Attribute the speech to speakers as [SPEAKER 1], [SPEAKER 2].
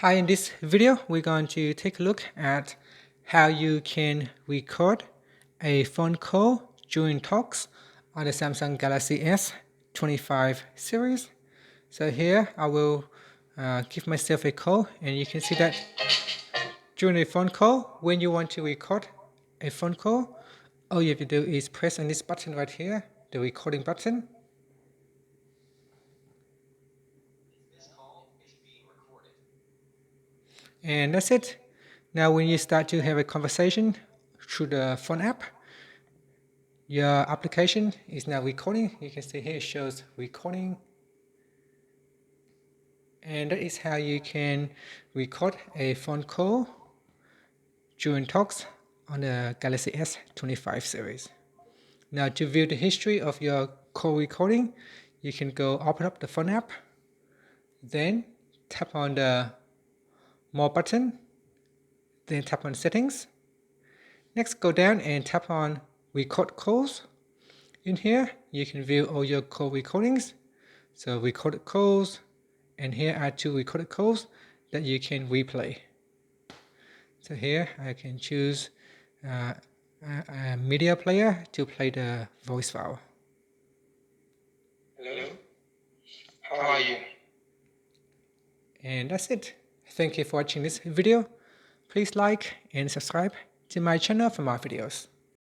[SPEAKER 1] Hi, in this video, we're going to take a look at how you can record a phone call during talks on the Samsung Galaxy S25 series. So here I will give myself a call, and you can see that during a phone call, when you want to record a phone call, all you have to do is press on this button right here, the recording button. And that's it. Now when you start to have a conversation through the phone app, your application is now recording. You can see here it shows recording. And that is how you can record a phone call during talks on the Galaxy S25 series. Now to view the history of your call recording, you can go open up the phone app, then tap on the More button, then tap on Settings. Next, go down and tap on Record Calls. In here, you can view all your call recordings. So recorded calls, and here are 2 recorded calls that you can replay. So here I can choose a media player to play the voice file.
[SPEAKER 2] Hello, how are you?
[SPEAKER 1] And that's it. Thank you for watching this video. Please like and subscribe to my channel for more videos.